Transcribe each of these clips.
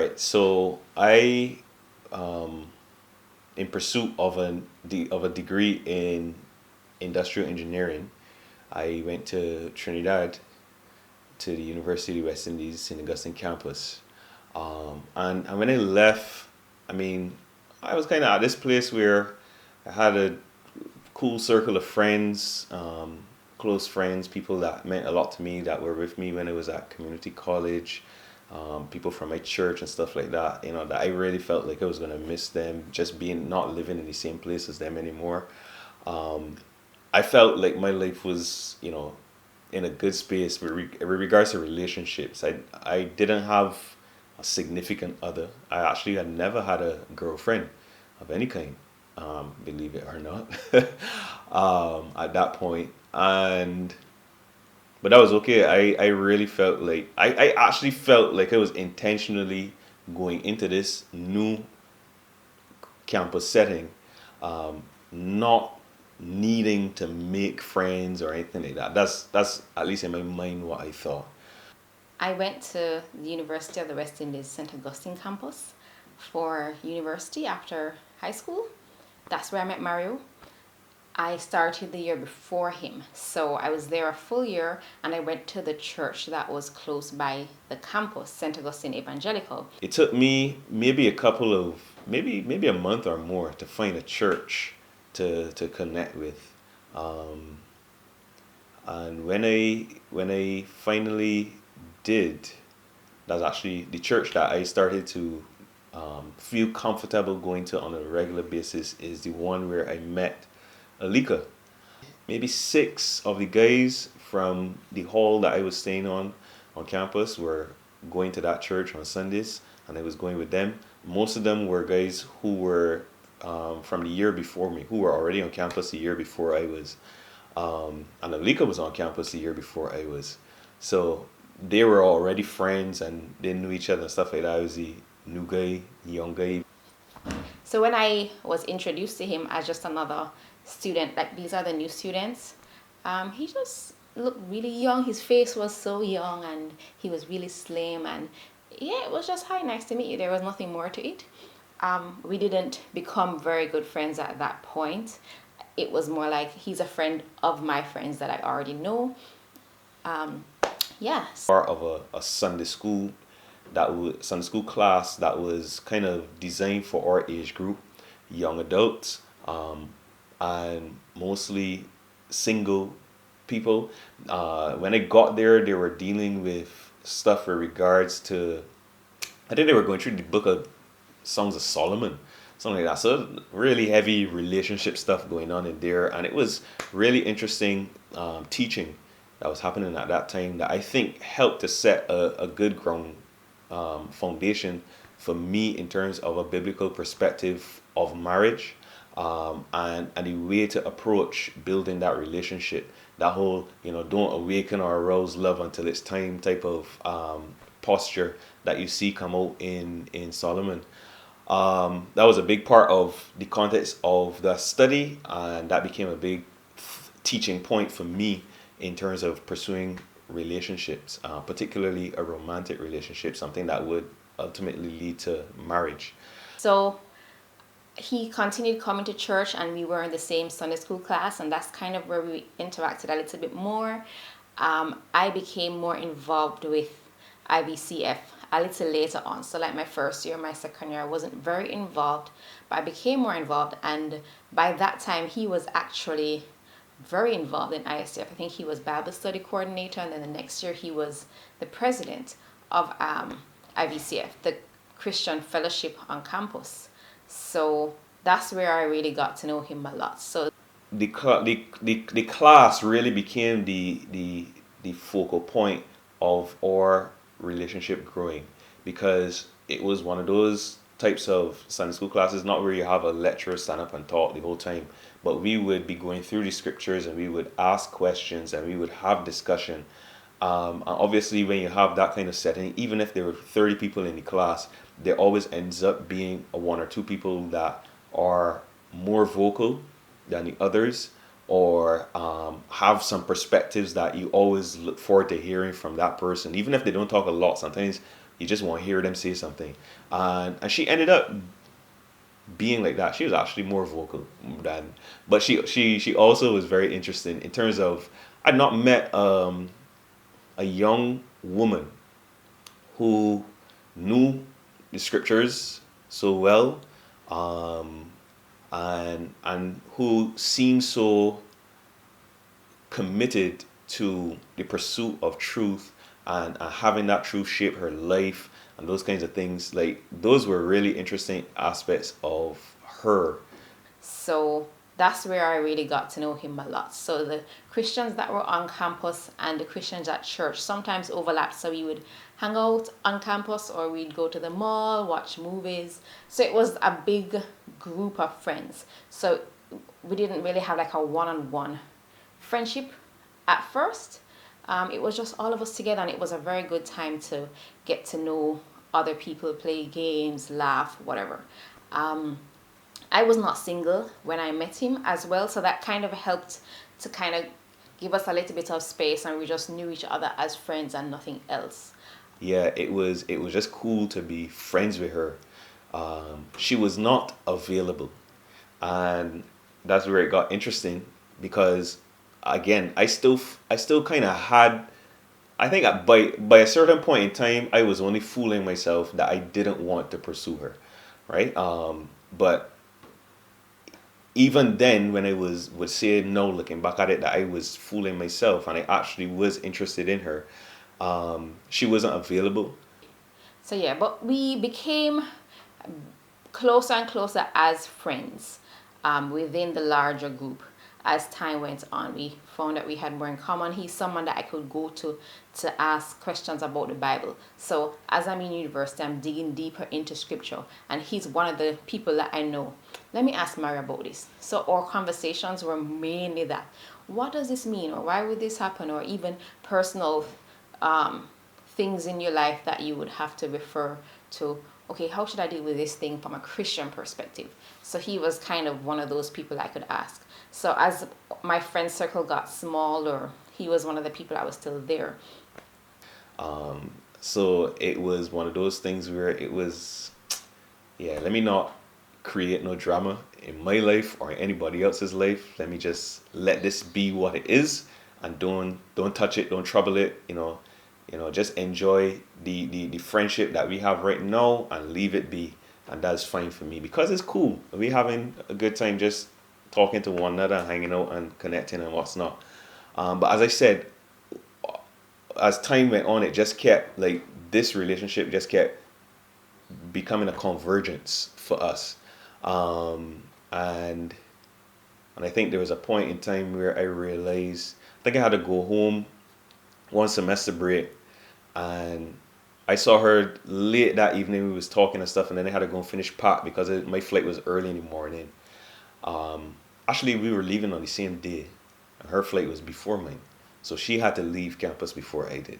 right. So I, in pursuit of a degree in industrial engineering, I went to Trinidad to the University of West Indies St. Augustine campus. And when I left, I mean, I was kind of at this place where I had a cool circle of friends, close friends, people that meant a lot to me that were with me when I was at community college, people from my church and stuff like that. You know, that I really felt like I was gonna miss them, just being not living in the same place as them anymore. Um, I felt like my life was, in a good space with regards to relationships. I didn't have a significant other. I actually had never had a girlfriend of any kind, believe it or not, at that point. And but that was okay. I really felt like I actually felt like I was intentionally going into this new campus setting, not needing to make friends or anything like that. That's at least in my mind what I thought. I went to the University of the West Indies St. Augustine campus for university after high school. That's where I met Mario. I started the year before him, so I was there a full year, and I went to the church that was close by the campus, St. Augustine Evangelical. It took me maybe a couple of maybe a month or more to find a church to connect with. Um, and when I finally did, that's actually the church that I started to feel comfortable going to on a regular basis is the one where I met Aleeca. Maybe six of the guys from the hall that I was staying on campus were going to that church on Sundays, and I was going with them. Most of them were guys who were from the year before me, who were already on campus the year before I was. And Aleeca was on campus the year before I was. So they were already friends and they knew each other and stuff like that. I was the new guy, young guy. So when I was introduced to him as just another student, like these are the new students, he just looked really young. His face was so young and he was really slim, and yeah, it was just, hi, nice to meet you. There was nothing more to it. We didn't become very good friends at that point. It was more like he's a friend of my friends that I already know. Yes. Part of a Sunday school class that was kind of designed for our age group, young adults, and mostly single people. When I got there, they were dealing with stuff with regards to, I think they were going through the book of Songs of Solomon, something like that. So really heavy relationship stuff going on in there, and it was really interesting teaching that was happening at that time that I think helped to set a good ground foundation for me in terms of a biblical perspective of marriage, and the way to approach building that relationship. That whole, don't awaken or arouse love until it's time type of posture that you see come out in Solomon. That was a big part of the context of the study, and that became a big teaching point for me in terms of pursuing relationships, particularly a romantic relationship, something that would ultimately lead to marriage. So he continued coming to church, and we were in the same Sunday school class, and that's kind of where we interacted a little bit more. I became more involved with IVCF a little later on. So like my first year, my second year, I wasn't very involved, but I became more involved. And by that time, he was actually very involved in ISCF. I think he was Bible study coordinator, and then the next year he was the president of IVCF, the Christian Fellowship on campus. So that's where I really got to know him a lot. So The class really became the focal point of our relationship growing, because it was one of those types of Sunday school classes, not where you have a lecturer stand up and talk the whole time, but we would be going through the scriptures and we would ask questions and we would have discussion. And obviously, when you have that kind of setting, even if there were 30 people in the class, there always ends up being one or two people that are more vocal than the others, or have some perspectives that you always look forward to hearing from that person. Even if they don't talk a lot, sometimes You just want to hear them say something. And she ended up being like that. She was actually more vocal than, but she also was very interesting in terms of, I'd not met a young woman who knew the scriptures so well, um, and who seemed so committed to the pursuit of truth, and having that truth shape her life and those kinds of things. Like, those were really interesting aspects of her. So that's where I really got to know him a lot. So the Christians that were on campus and the Christians at church sometimes overlapped. So we would hang out on campus, or we'd go to the mall, watch movies. So it was a big group of friends. So we didn't really have like a one-on-one friendship at first. It was just all of us together, and it was a very good time to get to know other people, play games, laugh, whatever. I was not single when I met him as well, so that kind of helped to kind of give us a little bit of space, and we just knew each other as friends and nothing else. Yeah, it was just cool to be friends with her. She was not available, and that's where it got interesting, because again, I still kind of had, I think by a certain point in time, I was only fooling myself that I didn't want to pursue her, right? But even then, when I would say no, looking back at it, that I was fooling myself, and I actually was interested in her. She wasn't available. So yeah, but we became closer and closer as friends within the larger group. As time went on, we found that we had more in common. He's someone that I could go to ask questions about the Bible. So as I'm in university, I'm digging deeper into scripture, and he's one of the people that I know. Let me ask Mary about this. So our conversations were mainly that, what does this mean, or why would this happen, or even personal things in your life that you would have to refer to. Okay, how should I deal with this thing from a Christian perspective? So he was kind of one of those people I could ask. So as my friend circle got smaller, he was one of the people that was still there. So it was one of those things where it was, yeah, let me not create no drama in my life or anybody else's life. Let me just let this be what it is, and don't touch it, don't trouble it, just enjoy the friendship that we have right now and leave it be. And that's fine for me, because it's cool. We having a good time just talking to one another, hanging out and connecting and what's not. But as I said, as time went on, it just kept, like, this relationship just kept becoming a convergence for us. And I think there was a point in time where I realized, I think I had to go home one semester break, and I saw her late that evening. We was talking and stuff, and then I had to go and finish pack because my flight was early in the morning. Actually, we were leaving on the same day, and her flight was before mine, so she had to leave campus before I did.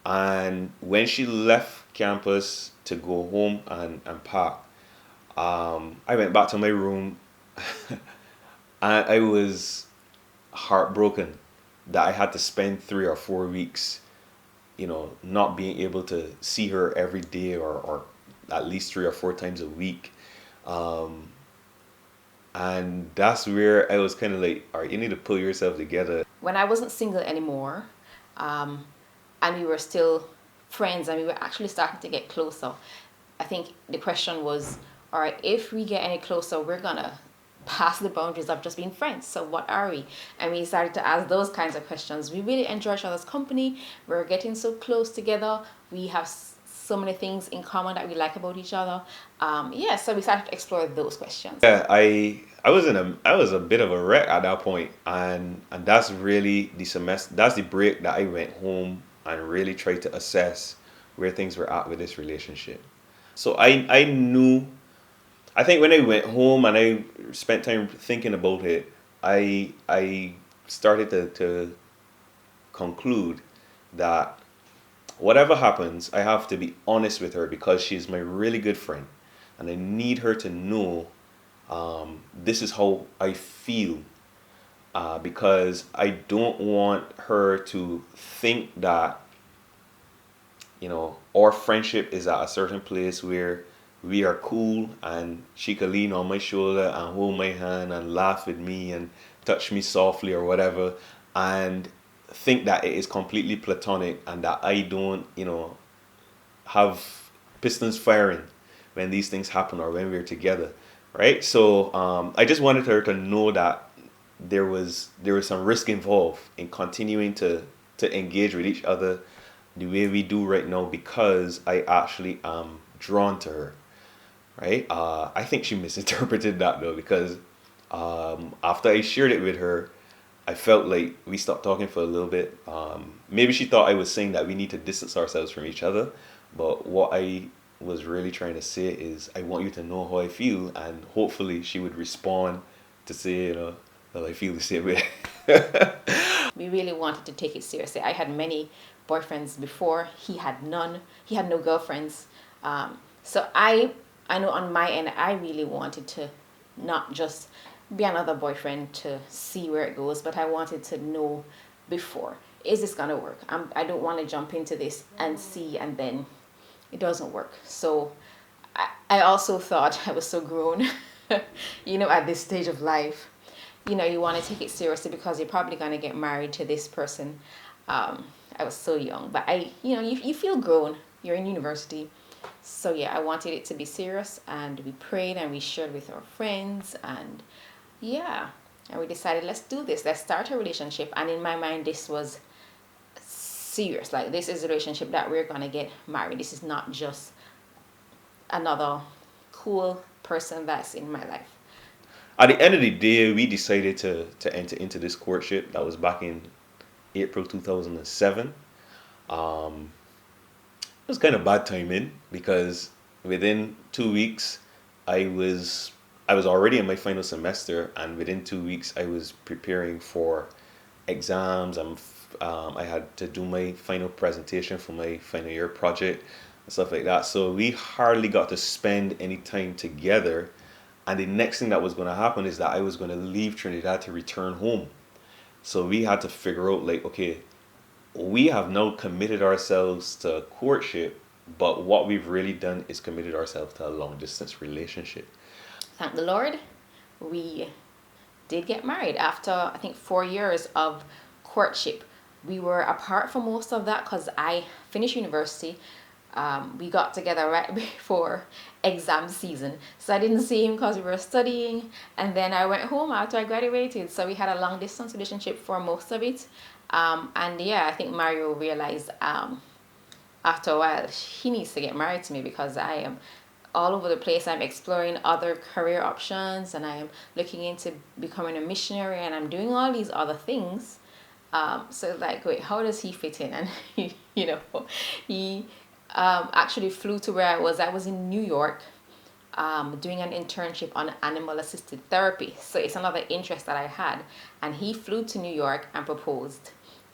And when she left campus to go home and pack, I went back to my room, and I was heartbroken that I had to spend 3 or 4 weeks, not being able to see her every day, or at least 3 or 4 times a week. Um, and that's where I was kind of like, all right, you need to pull yourself together. When I wasn't single anymore, and we were still friends, and we were actually starting to get closer, I think the question was, all right, if we get any closer, we're gonna pass the boundaries of just being friends. So what are we? And we started to ask those kinds of questions. We really enjoy each other's company. We're getting so close together. We have so many things in common that we like about each other. So we started to explore those questions. Yeah, I was a bit of a wreck at that point, and that's really the semester. That's the break that I went home and really tried to assess where things were at with this relationship. So I knew. I think when I went home and I spent time thinking about it, I started to conclude that whatever happens, I have to be honest with her, because she's my really good friend, and I need her to know, this is how I feel, because I don't want her to think that our friendship is at a certain place where we are cool, and she could lean on my shoulder and hold my hand and laugh with me and touch me softly or whatever, and think that it is completely platonic and that I don't, have pistons firing when these things happen or when we're together, right? So I just wanted her to know that there was some risk involved in continuing to engage with each other the way we do right now, because I actually am drawn to her, right? I think she misinterpreted that though, because after I shared it with her, I felt like we stopped talking for a little bit. Maybe she thought I was saying that we need to distance ourselves from each other, but what I was really trying to say is I want you to know how I feel, and hopefully she would respond to say, that I feel the same way. We really wanted to take it seriously. I had many boyfriends before. He had none. He had no girlfriends. So I know on my end, I really wanted to not just be another boyfriend to see where it goes, but I wanted to know before, is this gonna work? I don't want to jump into this and see, and then it doesn't work. So I also thought I was so grown, at this stage of life. You want to take it seriously because you're probably going to get married to this person. I was so young, but you feel grown. You're in university. So yeah, I wanted it to be serious, and we prayed and we shared with our friends, and yeah, and we decided, let's do this. Let's start a relationship. And in my mind, this was serious. Like, this is a relationship that we're going to get married. This is not just another cool person that's in my life. At the end of the day, we decided to enter into this courtship. That was back in April 2007. It was kind of bad timing because within 2 weeks, I was I was already in my final semester, and within 2 weeks, I was preparing for exams. I had to do my final presentation for my final year project and stuff like that. So we hardly got to spend any time together. And the next thing that was going to happen is that I was going to leave Trinidad to return home. So we had to figure out, like, okay, we have now committed ourselves to courtship, but what we've really done is committed ourselves to a long distance relationship. Thank the Lord, we did get married after, I think, 4 years of courtship. We were apart for most of that because I finished university. We got together right before exam season. So I didn't see him because we were studying. And then I went home after I graduated. So we had a long distance relationship for most of it. And yeah, I think Mario realized after a while he needs to get married to me because I am all over the place. I'm exploring other career options, and I am looking into becoming a missionary, and I'm doing all these other things. So like, wait, how does he fit in? And he actually flew to where I was. I was in New York doing an internship on animal assisted therapy. So it's another interest that I had. And he flew to New York and proposed,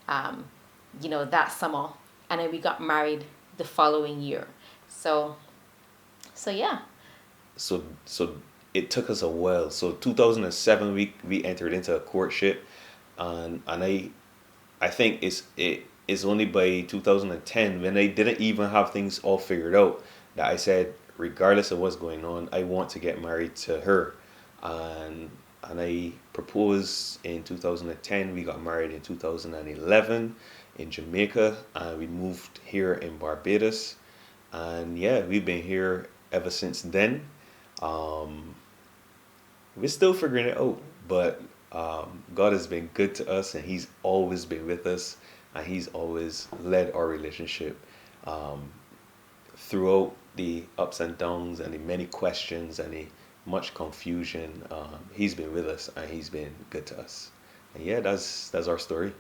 that summer. And then we got married the following year. So yeah. So it took us a while. So 2007 we entered into a courtship, and I think it's only by 2010, when I didn't even have things all figured out, that I said, regardless of what's going on, I want to get married to her. And I proposed in 2010. We got married in 2011 in Jamaica, and we moved here in Barbados. And yeah, we've been here ever since then. We're still figuring it out, but God has been good to us, and He's always been with us, and He's always led our relationship throughout the ups and downs and the many questions and the much confusion. He's been with us, and He's been good to us. And yeah, that's our story.